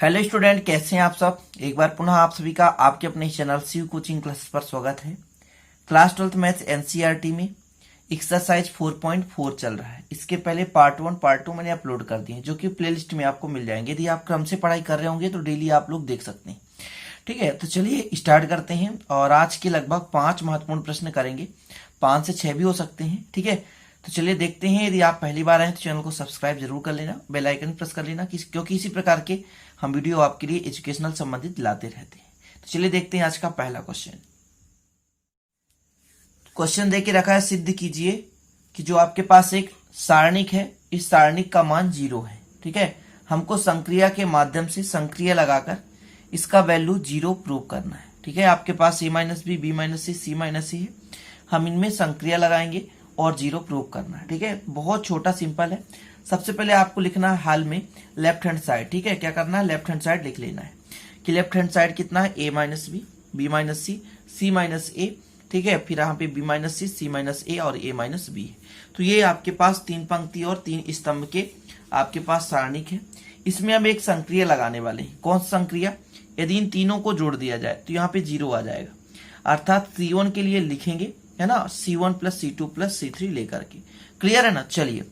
Hello student, कैसे हैं आप सब। एक बार पुनः आप सभी का आपके अपने चैनल शिव कोचिंग क्लासेस पर स्वागत है। क्लास 12th मैथ्स एनसीईआरटी में एक्सरसाइज 4.4 चल रहा है। इसके पहले पार्ट 1 पार्ट 2 मैंने अपलोड कर दिए हैं, जो कि प्लेलिस्ट में आपको मिल जाएंगे। यदि आप क्रम से पढ़ाई कर रहे होंगे तो डेली आप लोग देख सकते हैं। ठीक है, तो चलिए स्टार्ट करते हैं। और आज के लगभग 5 महत्वपूर्ण प्रश्न करेंगे, 5 से 6 भी हो सकते हैं। ठीक है, तो चलिए देखते हैं। यदि आप पहली बार आए तो चैनल को सब्सक्राइब जरूर कर लेना, बेल आइकन प्रेस कर लेना, क्योंकि इसी प्रकार के हम वीडियो आपके लिए एजुकेशनल संबंधित लाते रहते हैं। तो चलिए देखते हैं आज का पहला क्वेश्चन। क्वेश्चन दे के रखा है, सिद्ध कीजिए कि जो आपके पास एक सारणिक है, इस सारणिक का मान 0 है। ठीक है, हमको संक्रिया के माध्यम से संक्रिया लगाकर इसका वैल्यू 0 प्रूव करना है। ठीक है, आपके पास a minus B, B minus C, C minus C है। हम इनमें संक्रिया लगाएंगे और 0 प्रूव करना है। ठीक है, बहुत छोटा सिंपल है। सबसे पहले आपको लिखना है हाल में लेफ्ट हैंड साइड। ठीक है, क्या करना है, लेफ्ट हैंड साइड लिख लेना है कि लेफ्ट हैंड साइड कितना है, a minus B, B minus C, C minus A. ठीक है, फिर यहाँ पे b minus C, C minus A और a माइनस बी है। तो ये आपके पास 3 पंक्ति और 3 स्तंभ के आपके पास सारणिक है। इसमें हम एक संक्रिया लगाने वाले हैं। कौन सा संक्रिया, यदि इन तीनों को जोड़ दिया जाए तो यहाँ पे 0 आ जाएगा। अर्थात C1 के लिए लिखेंगे, है ना, C1 plus C2 plus C3 लेकर के। क्लियर है ना। चलिए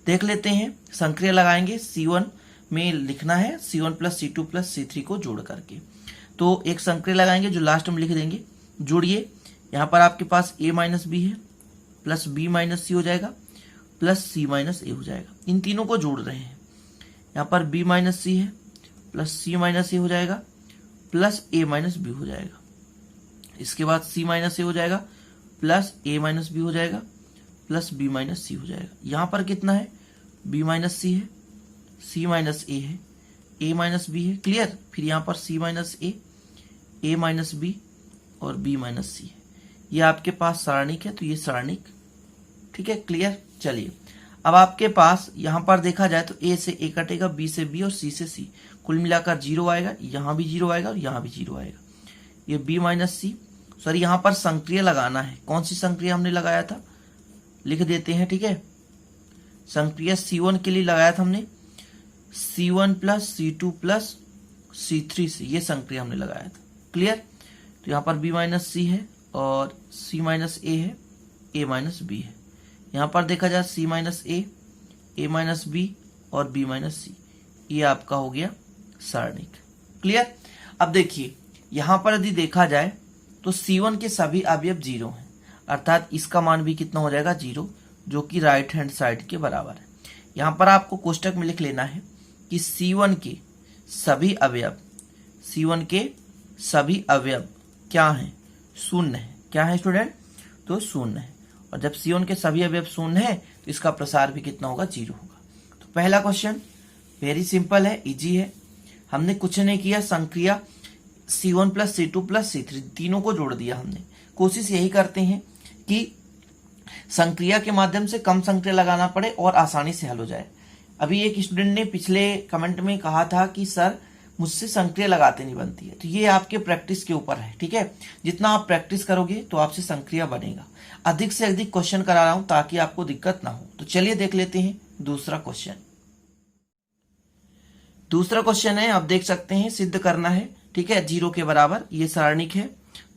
देख लेते हैं, संक्रिया लगाएंगे। C1 में लिखना है C1 plus C2 plus C3 को जोड़ करके। तो एक संक्रिया लगाएंगे जो लास्ट में लिख देंगे। जोड़िए, यहाँ पर आपके पास a माइनस बी है प्लस b माइनस सी हो जाएगा प्लस c माइनस ए हो जाएगा। इन तीनों को जोड़ रहे हैं। यहाँ पर b माइनस सी है प्लस c माइनस ए हो जाएगा प्लस a माइनस बी हो जाएगा। इसके बाद c माइनस ए हो जाएगा प्लस a माइनस बी हो जाएगा प्लस b माइनस सी हो जाएगा। यहाँ पर कितना है, b माइनस सी है, c माइनस ए है, a माइनस बी है। क्लियर। फिर यहाँ पर c minus A, a minus B और b माइनस सी है। ये आपके पास सारणिक है, तो ये सारणिक। ठीक है, क्लियर। चलिए अब आपके पास यहाँ पर देखा जाए तो a से a कटेगा, b से b और c से c, कुल मिलाकर 0 आएगा। यहाँ भी 0 आएगा और यहाँ भी 0 आएगा। ये b माइनस सी, सॉरी यहाँ पर संक्रिया लगाना है। कौन सी संक्रिया हमने लगाया था, लिख देते हैं। ठीक है, संक्रिया C1 के लिए लगाया था हमने C1 plus C2 plus C3 से, ये संक्रिया हमने लगाया था। क्लियर। तो यहाँ पर b माइनस सी है और c माइनस ए है, a माइनस बी है। यहाँ पर देखा जाए c minus A, a minus B और b माइनस सी, ये आपका हो गया सारणिक। क्लियर। अब देखिए यहाँ पर यदि देखा जाए तो C1 के सभी अवयव 0 हैं, अर्थात इसका मान भी कितना हो जाएगा, 0, जो कि राइट हैंड साइड के बराबर है। यहाँ पर आपको कोष्टक में लिख लेना है कि C1 के सभी अवयव, C1 के सभी अवयव क्या हैं, शून्य है। क्या है स्टूडेंट, तो शून्य है। और जब C1 के सभी अवयव शून्य है तो इसका प्रसार भी कितना होगा, 0 होगा। तो पहला क्वेश्चन वेरी सिंपल है, इजी है। हमने कुछ नहीं किया, संक्रिया C1 plus C2 plus C3 तीनों को जोड़ दिया हमने। कोशिश यही करते हैं कि संक्रिया के माध्यम से कम संक्रिया लगाना पड़े और आसानी से हल हो जाए। अभी एक स्टूडेंट ने पिछले कमेंट में कहा था कि सर मुझसे संक्रिया लगाते नहीं बनती है। तो ये आपके प्रैक्टिस के ऊपर है। ठीक है, जितना आप प्रैक्टिस करोगे तो आपसे संक्रिया बनेगा। अधिक से अधिक क्वेश्चन करा रहा हूं ताकि आपको दिक्कत ना हो। तो चलिए देख लेते हैं दूसरा क्वेश्चन। दूसरा क्वेश्चन है, आप देख सकते हैं, सिद्ध करना है। ठीक है, 0 के बराबर ये सारणिक है।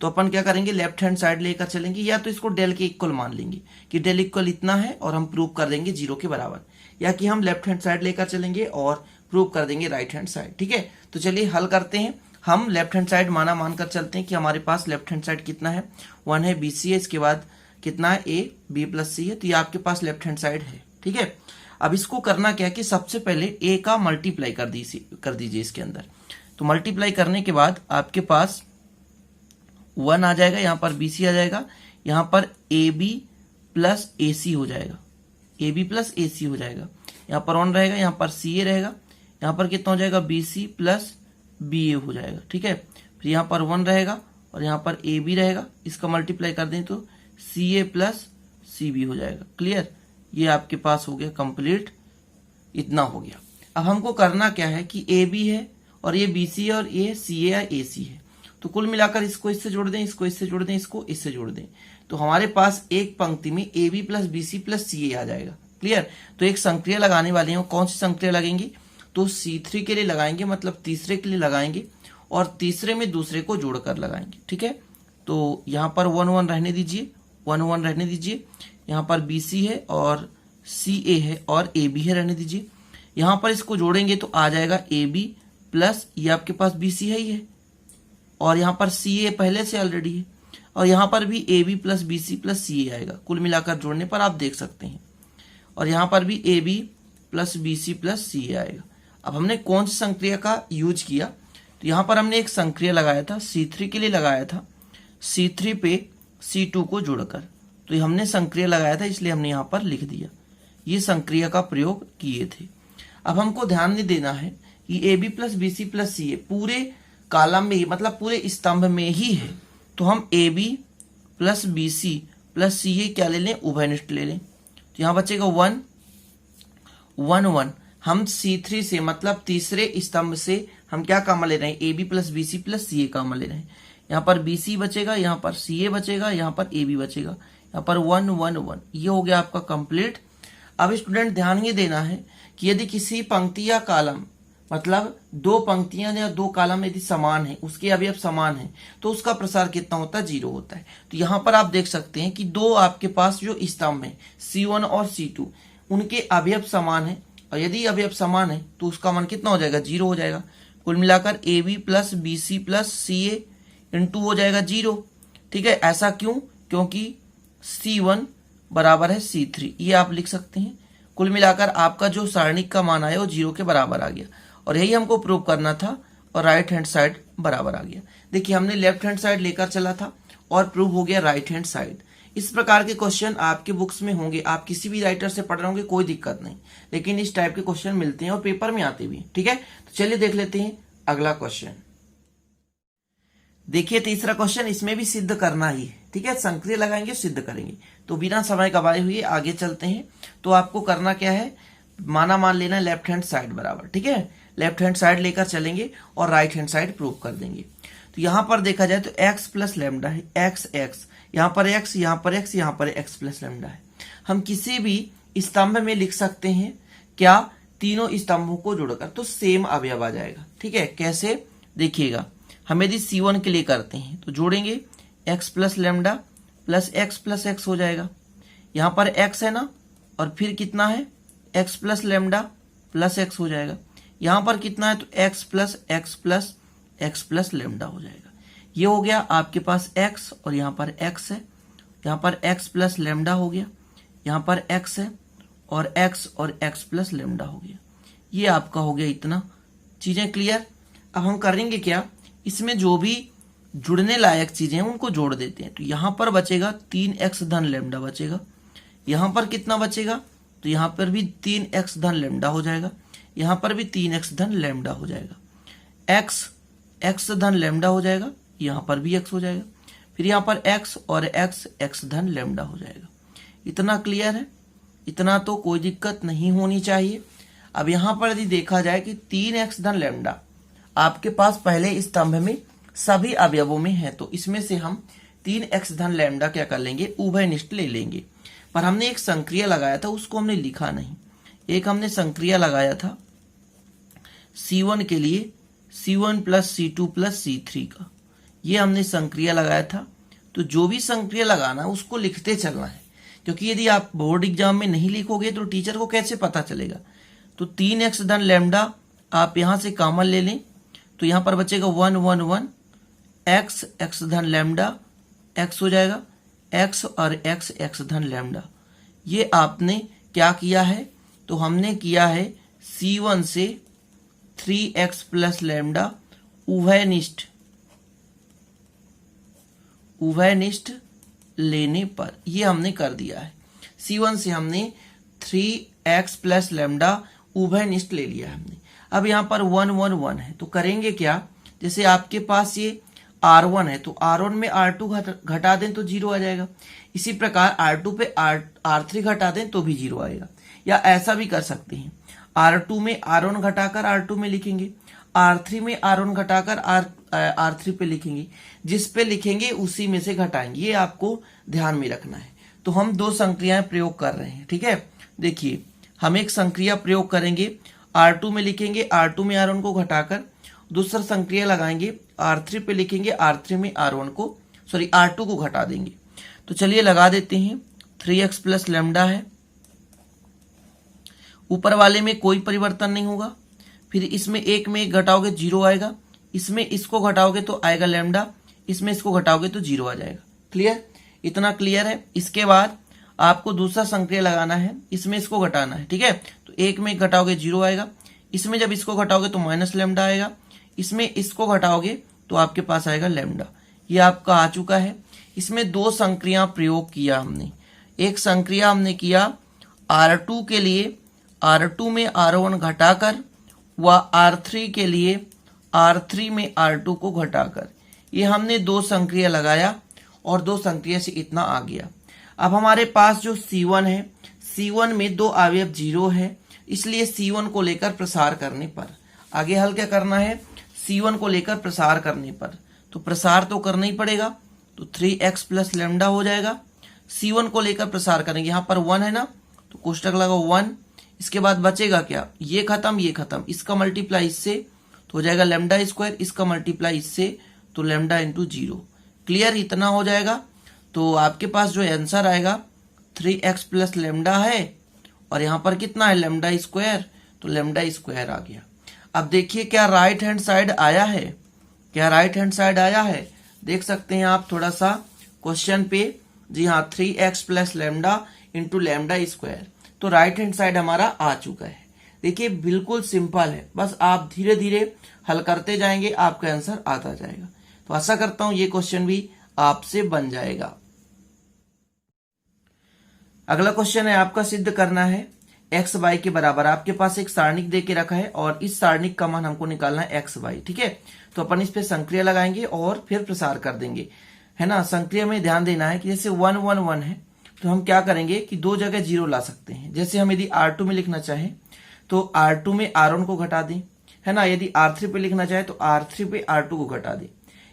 तो अपन क्या करेंगे, लेफ्ट हैंड साइड लेकर चलेंगे, या तो इसको डेल के इक्वल मान लेंगे कि डेल इक्वल इतना है और हम प्रूव कर देंगे 0 के बराबर, या कि हम लेफ्ट हैंड साइड लेकर चलेंगे और प्रूव कर देंगे राइट हैंड साइड। ठीक है, तो चलिए हल करते हैं। हम लेफ्ट हैंड साइड मानकर चलते हैं कि हमारे पास लेफ्ट हैंड साइड कितना है, 1 है, बी सी है, इसके बाद कितना है, ए बी प्लस सी है। तो ये आपके पास लेफ्ट हैंड साइड है। ठीक है, अब इसको करना क्या है कि सबसे पहले ए का मल्टीप्लाई कर दीजिए इसके अंदर। तो मल्टीप्लाई करने के बाद आपके पास 1 आ जाएगा, यहाँ पर बी सी आ जाएगा, यहाँ पर ए बी प्लस ए सी हो जाएगा, ए बी प्लस ए सी हो जाएगा। यहाँ पर 1 रहेगा, यहाँ पर सी ए रहेगा, यहाँ पर कितना हो जाएगा, बी सी प्लस बी ए हो जाएगा। ठीक है, फिर यहाँ पर 1 रहेगा और यहाँ पर ए बी रहेगा, इसका मल्टीप्लाई कर दें तो सी ए प्लस सी बी हो जाएगा। क्लियर, ये आपके पास हो गया कंप्लीट, इतना हो गया। अब हमको करना क्या है कि ए बी है और ये बी सी है और ये सी ए या ए सी है। तो कुल मिलाकर इसको इससे जोड़ दें, इसको इससे जोड़ दें, इसको इससे जोड़ दें, तो हमारे पास एक पंक्ति में A B plus B C plus C A आ जाएगा। क्लियर। तो एक संक्रिया लगाने वाले हैं, कौन सी संक्रिया लगेंगी, तो C3 के लिए लगाएंगे, मतलब तीसरे के लिए लगाएंगे, और तीसरे में दूसरे को जोड़कर लगाएंगे। ठीक है, तो यहाँ पर 1 1 रहने दीजिए, 1 1 रहने दीजिए। यहाँ पर BC है और CA है और AB है, रहने दीजिए। यहाँ पर इसको जोड़ेंगे तो आ जाएगा AB प्लस ये आपके पास BC है ही है, और यहाँ पर CA पहले से ऑलरेडी है, और यहाँ पर भी AB plus BC plus CA आएगा। कुल मिलाकर जोड़ने पर आप देख सकते हैं, और यहाँ पर भी AB plus BC plus CA आएगा। अब हमने कौन सी संक्रिया का यूज किया, तो यहाँ पर हमने एक संक्रिया लगाया था, C3 के लिए लगाया था, C3 पे C2 को जोड़कर, तो ये हमने संक्रिया लगाया था, इसलिए हमने यहाँ पर लिख दिया। ये संक्रिया का प्रयोग किए थे। अब हमको ध्यान नहीं देना है कि AB plus BC plus CA पूरे कॉलम में ही, मतलब पूरे स्तंभ में ही है, तो हम AB plus BC plus CA क्या ले लें, उभयनिष्ठ ले लें। तो यहाँ बचेगा 1 1 1। हम C3 से, मतलब तीसरे स्तंभ से हम क्या कॉमन ले रहे हैं, AB plus BC plus CA common ले रहे हैं। यहाँ पर BC बचेगा, यहाँ पर CA बचेगा, यहाँ पर AB बचेगा, यहाँ पर 1 1 1। ये हो गया आपका कंप्लीट। अब स्टूडेंट ध्यान ये देना है कि यदि किसी पंक्ति या कॉलम, मतलब दो पंक्तियां या दो कॉलम यदि समान है, उसके अवयव समान है, तो उसका प्रसार कितना होता है, 0 होता है। तो यहाँ पर आप देख सकते हैं कि दो आपके पास जो स्तंभ है C1 और C2, उनके अवयव समान है, और यदि अवयव समान है तो उसका मान कितना हो जाएगा, 0 हो जाएगा। कुल मिलाकर AB plus BC plus CA into हो जाएगा 0। ठीक है, ऐसा क्यों, क्योंकि C1 बराबर है C3, ये आप लिख सकते हैं। कुल मिलाकर आपका जो सारणिक का मान आया वो 0 के बराबर आ गया, और यही हमको प्रूव करना था, और राइट हैंड साइड बराबर आ गया। देखिए हमने लेफ्ट हैंड साइड लेकर चला था और प्रूव हो गया राइट हैंड साइड। इस प्रकार के क्वेश्चन आपके बुक्स में होंगे, आप किसी भी राइटर से पढ़ रहे होंगे, कोई दिक्कत नहीं, लेकिन इस टाइप के क्वेश्चन मिलते हैं और पेपर में आते भी। ठीक है, तो चलिए देख लेते हैं अगला क्वेश्चन। देखिए तीसरा क्वेश्चन, इसमें भी सिद्ध करना ही है। ठीक है, संक्रिया लगाएंगे, सिद्ध करेंगे, तो बिना समय गवाए हुए आगे चलते हैं। तो आपको करना क्या है, मान लेना है लेफ्ट हैंड साइड बराबर। ठीक है, लेफ्ट हैंड साइड लेकर चलेंगे और राइट हैंड साइड प्रूव कर देंगे। तो यहाँ पर देखा जाए तो x प्लस लैम्डा है, x यहाँ पर x, यहाँ पर x, यहाँ पर x प्लस लैम्डा है। हम किसी भी स्तंभ में लिख सकते हैं क्या, तीनों स्तंभों को जोड़कर, तो सेम अवयव आ जाएगा। ठीक है, कैसे देखिएगा, हम यदि C1 के लिए करते हैं तो जोड़ेंगे x plus lambda plus x हो जाएगा। यहाँ पर x है ना, और फिर कितना है, x plus lambda plus x हो जाएगा। यहाँ पर कितना है, तो x प्लस लैम्डा हो जाएगा। ये हो गया आपके पास x, और यहाँ पर x है, यहाँ पर x प्लस लैम्डा हो गया, यहाँ पर x है, और x प्लस लैम्डा हो गया। ये आपका हो गया इतना। चीजें क्लियर। अब हम करेंगे क्या, इसमें जो भी जुड़ने लायक चीजें हैं उनको जोड़ देते हैं। तो यहाँ पर बचेगा 3x धन लैम्डा बचेगा, यहाँ पर कितना बचेगा, तो यहाँ पर भी 3x धन लैम्डा हो जाएगा, यहाँ पर भी 3x धन लैम्डा हो जाएगा, x धन लैम्डा हो जाएगा, यहाँ पर भी x हो जाएगा, फिर यहाँ पर x और x धन लैम्डा हो जाएगा। इतना क्लियर है, इतना तो कोई दिक्कत नहीं होनी चाहिए। अब यहाँ पर यदि देखा जाए कि 3x धन लैम्डा आपके पास पहले स्तंभ में सभी अवयवों में है, तो इसमें से हम 3x धन लैम्डा क्या कर लेंगे, उभयनिष्ठ ले लेंगे। पर हमने एक संक्रिया लगाया था, उसको हमने लिखा नहीं। एक हमने संक्रिया लगाया था C1 के लिए, C1 plus C2 plus C3 का, ये हमने संक्रिया लगाया था। तो जो भी संक्रिया लगाना है उसको लिखते चलना है, क्योंकि यदि आप बोर्ड एग्जाम में नहीं लिखोगे तो टीचर को कैसे पता चलेगा। तो 3x धन लैम्डा आप यहां से कॉमन ले लें, तो यहां पर बचेगा 1 1 1, x धन लैम्डा x हो जाएगा, x और x धन लैम्डा। ये आपने क्या किया है, तो हमने किया है C1 से 3x प्लस लैम्डा उभयनिष्ठ लेने पर, ये हमने कर दिया है। C1 से हमने 3x प्लस लैम्डा उभयनिष्ठ ले लिया हमने। अब यहाँ पर 1 1 1 है, तो करेंगे क्या, जैसे आपके पास ये R1 है, तो R1 में R2 घटा दें तो 0 आ जाएगा। इसी प्रकार R2 पे R3 घटा दें तो भी 0 आएगा। या ऐसा भी कर सकते हैं, R2 में R1 घटाकर R2 में लिखेंगे, R3 में R1 घटाकर R3 पे लिखेंगे, जिस पे लिखेंगे उसी में से घटाएंगे। ये आपको ध्यान में रखना है। तो हम दो संक्रियाएं प्रयोग कर रहे हैं। ठीक है, देखिए हम एक संक्रिया प्रयोग करेंगे R2 में लिखेंगे, R2 में R1 को घटाकर दूसरा संक्रिया लगाएंगे, R3 पे लिखेंगे, R3 में R2 को घटा देंगे। तो चलिए लगा देते हैं। 3x प्लस लैम्डा है, ऊपर वाले में कोई परिवर्तन नहीं होगा, फिर इसमें एक में एक घटाओगे 0 आएगा, इसमें इसको घटाओगे तो आएगा लैम्डा, इसमें इसको घटाओगे तो 0 आ जाएगा। क्लियर? इतना क्लियर है। इसके बाद आपको दूसरा संक्रिया लगाना है, इसमें इसको घटाना है, ठीक है। तो एक में घटाओगे 0 आएगा, इसमें जब इसको घटाओगे तो माइनस लैम्डा आएगा, इसमें इसको घटाओगे तो आपके पास आएगा लैम्डा। ये आपका आ चुका है। इसमें दो संक्रिया प्रयोग किया हमने। एक संक्रिया हमने किया R2 के लिए, R2 में R1 घटाकर, व R3 के लिए R3 में R2 को घटाकर। ये हमने दो संक्रिया लगाया और दो संक्रिया से इतना आ गया। अब हमारे पास जो C1 है, C1 में दो अवयव 0 है, इसलिए C1 को लेकर प्रसार करने पर आगे हल क्या करना है, C1 को लेकर प्रसार करने पर तो प्रसार तो करना ही पड़ेगा, तो 3x प्लस लैम्डा हो जाएगा। C1 को लेकर प्रसार करेंगे, यहाँ पर 1 है ना, तो कोष्टक लगाओ 1। इसके बाद बचेगा क्या, ये खत्म, इसका मल्टीप्लाई इससे तो हो जाएगा लैम्डा स्क्वायर, इसका मल्टीप्लाई इससे तो लैम्डा इंटू 0। क्लियर? इतना हो जाएगा। तो आपके पास जो आंसर आएगा 3x प्लस लैम्डा है, और यहाँ पर कितना है लैम्डा स्क्वायर, तो लैम्डा स्क्वायर आ गया। अब देखिए क्या राइट हैंड साइड आया है, देख सकते हैं आप थोड़ा सा क्वेश्चन पे। जी हाँ, 3x plus lambda into lambda square, तो राइट हैंड साइड हमारा आ चुका है। देखिए बिल्कुल सिंपल है, बस आप धीरे धीरे हल करते जाएंगे, आपका आंसर आता जाएगा। तो आशा करता हूं ये क्वेश्चन भी आपसे बन जाएगा। अगला क्वेश्चन है आपका, सिद्ध करना है x y के बराबर। आपके पास एक सारणिक दे के रखा है और इस सारणिक का मान हमको निकालना है x y, ठीक है। तो अपन इस पे संक्रिया लगाएंगे और फिर प्रसार कर देंगे, है ना। संक्रिया में ध्यान देना है कि जैसे 1 1 1 है, तो हम क्या करेंगे कि दो जगह 0 ला सकते हैं। जैसे हम यदि R2 में लिखना चाहें तो R2 में R1 को घटा दें, है ना। यदि R3 पे लिखना चाहे तो R3 पे R2 को घटा दें,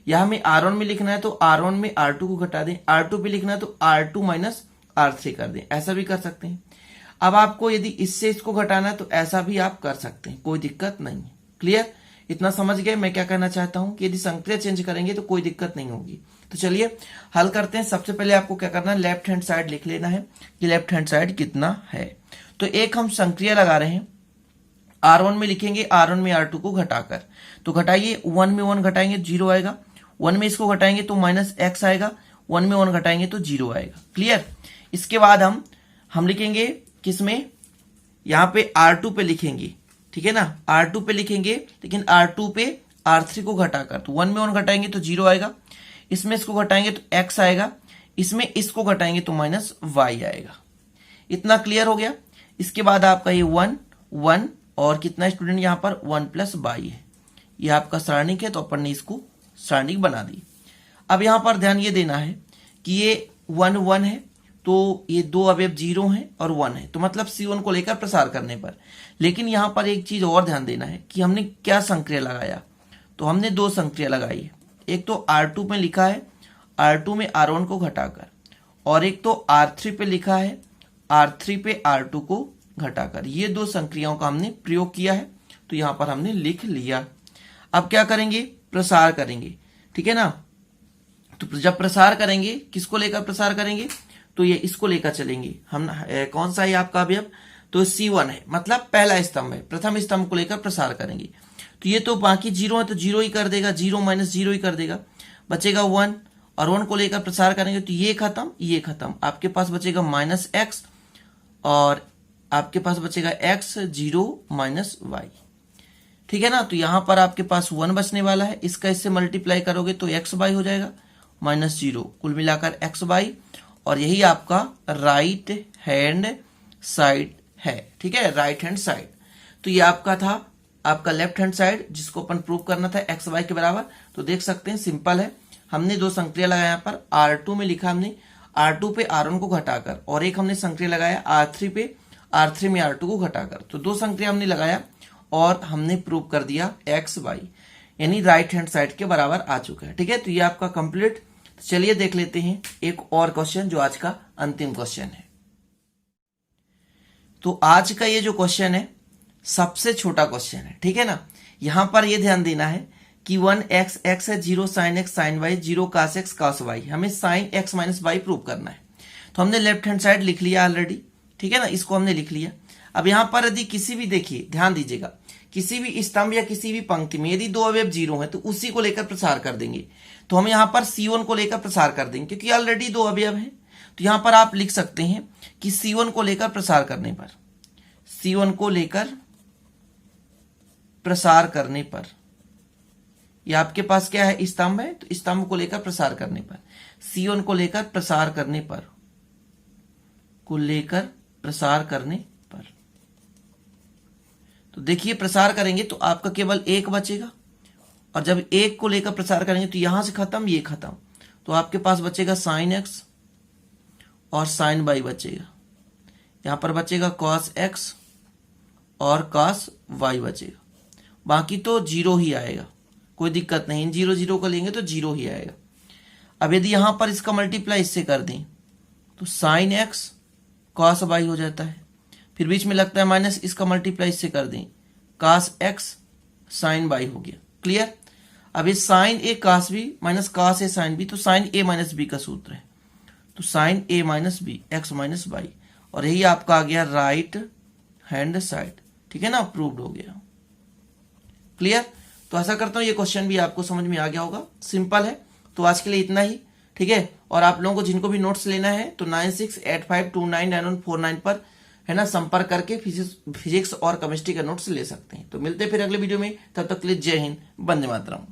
या हमें R1 में लिखना है तो R1 में R2 को घटा दें, R2 पे लिखना है तो R2 माइनस R3 कर दें, ऐसा भी कर सकते हैं। अब आपको यदि इससे इसको घटाना है तो ऐसा भी आप कर सकते हैं, कोई दिक्कत नहीं है। क्लियर? इतना समझ गए मैं क्या कहना चाहता हूं कि यदि संक्रिया चेंज करेंगे तो कोई दिक्कत नहीं होगी। तो चलिए हल करते हैं। सबसे पहले आपको क्या करना है, लेफ्ट हैंड साइड लिख लेना है कि लेफ्ट हैंड साइड कितना है। तो एक हम संक्रिया लगा रहे हैं, R1 में लिखेंगे, R1 में R2 को घटाकर। तो घटाइए, 1 में 1 घटाएंगे 0 आएगा, 1 में इसको घटाएंगे तो माइनस x आएगा, 1 में 1 घटाएंगे तो 0 आएगा। क्लियर? इसके बाद हम लिखेंगे किसमें, यहाँ पे R2 पे लिखेंगे, ठीक है ना। R2 पे लिखेंगे, लेकिन R2 पे R3 को घटाकर, तो 1 में 1 घटाएंगे तो 0 आएगा, इसमें इसको घटाएंगे तो x आएगा, इसमें इसको घटाएंगे तो माइनस y आएगा। इतना क्लियर हो गया। इसके बाद आपका ये 1 1 और कितना स्टूडेंट यहाँ पर 1 प्लस y है, ये आपका सारणिक है, तो अपन ने इसको सारणिक बना दी। अब यहाँ पर ध्यान ये देना है कि ये 1 1 है, तो ये दो अवयव 0 हैं और 1 है, तो मतलब C1 को लेकर प्रसार करने पर। लेकिन यहाँ पर एक चीज और ध्यान देना है कि हमने क्या संक्रिया लगाया, तो हमने दो संक्रिया लगाई है। एक तो R2 में लिखा है R2 में R1 को घटाकर, और एक तो R3 पे लिखा है R3 पे R2 को घटाकर। ये दो संक्रियाओं का हमने प्रयोग किया है, तो यहाँ पर हमने लिख लिया। अब क्या करेंगे, प्रसार करेंगे, ठीक है ना। तो जब प्रसार करेंगे, किसको लेकर प्रसार करेंगे, तो ये इसको लेकर चलेंगे हम। कौन सा है आपका अवयव, तो C1 है, मतलब पहला स्तंभ है, प्रथम स्तंभ को लेकर प्रसार करेंगे। तो ये तो बाकी 0 है तो 0 ही कर देगा, 0 माइनस 0 ही कर देगा, बचेगा 1, और 1 को लेकर प्रसार करेंगे तो ये खत्म, आपके पास बचेगा माइनस x, और आपके पास बचेगा x 0 माइनस y, ठीक है ना। तो यहां पर आपके पास 1 बचने वाला है, इसका इससे मल्टीप्लाई करोगे तो x बाई हो जाएगा माइनस 0, कुल मिलाकर x बाई, और यही आपका राइट हैंड साइड है, ठीक है, राइट हैंड साइड। तो ये आपका था आपका लेफ्ट हैंड साइड, जिसको अपन प्रूव करना था x y के बराबर। तो देख सकते हैं सिंपल है, हमने दो संक्रिया लगाया। यहाँ पर R2 में लिखा हमने R2 पे R1 को घटाकर, और एक हमने संक्रिया लगाया R3 पे R3 में R2 को घटाकर। तो दो संक्रिया हमने लगाया और हमने प्रूव कर दिया x y, यानी राइट हैंड साइड के बराबर आ चुका है, ठीक है। तो ये आपका कंप्लीट। चलिए देख लेते हैं एक और क्वेश्चन, जो आज का अंतिम क्वेश्चन है। तो आज का ये जो क्वेश्चन है, सबसे छोटा क्वेश्चन है, ठीक है ना। यहां पर ये ध्यान देना है कि 1x x है, 0 sin x sin y, 0 cos x cos y, हमें sin x minus y prove करना है। तो हमने लेफ्ट हैंड साइड लिख लिया ऑलरेडी, ठीक है ना, इसको हमने लिख लिया। अब यहां पर यदि किसी भी, देखिए ध्यान दीजिएगा, किसी भी स्तंभ या किसी भी पंक्ति में यदि दो अवयव 0 है तो उसी को लेकर प्रसार कर देंगे। तो हम यहां पर C1 को लेकर प्रसार कर देंगे क्योंकि ऑलरेडी दो अवयव है। तो यहां पर आप लिख सकते हैं कि C1 को लेकर प्रसार करने पर, C1 को लेकर प्रसार करने पर, ये आपके पास क्या है, स्तंभ है, तो स्तंभ को लेकर प्रसार करने पर, C1 को लेकर प्रसार करने पर, को लेकर प्रसार करने पर, तो देखिए प्रसार करेंगे तो आपका केवल एक बचेगा, और जब एक को लेकर प्रसार करेंगे तो यहां से खत्म, ये खत्म, तो आपके पास बचेगा sin x और sin y बचेगा, यहां पर बचेगा cos x और cos y बचेगा, बाकी तो 0 ही आएगा, कोई दिक्कत नहीं, 0 0 को लेंगे तो 0 ही आएगा। अब यदि यहां पर इसका मल्टीप्लाई इससे कर दें तो sin x cos y हो जाता है, फिर बीच में लगता है माइनस, इसका मल्टीप्लाई इससे कर दें cos x sin y हो गया। क्लियर। अब ये sin a cos b minus cos a sin b, तो sin a माइनस b का सूत्र है, तो sin a minus b x minus y, और यही आपका आ गया राइट हैंड साइड, ठीक है ना, अप्रूव्ड हो गया। क्लियर। तो ऐसा करता हूं ये क्वेश्चन भी आपको समझ में आ गया होगा, सिंपल है। तो आज के लिए इतना ही, ठीक है। और आप लोगों को जिनको भी नोट्स लेना है तो 9685299149 पर, है ना, संपर्क करके फिजिक्स और केमिस्ट्री का नोट्स ले सकते हैं। तो मिलते हैं फिर अगले वीडियो में, तब तक के लिए जय हिंद, वंदे मातरम।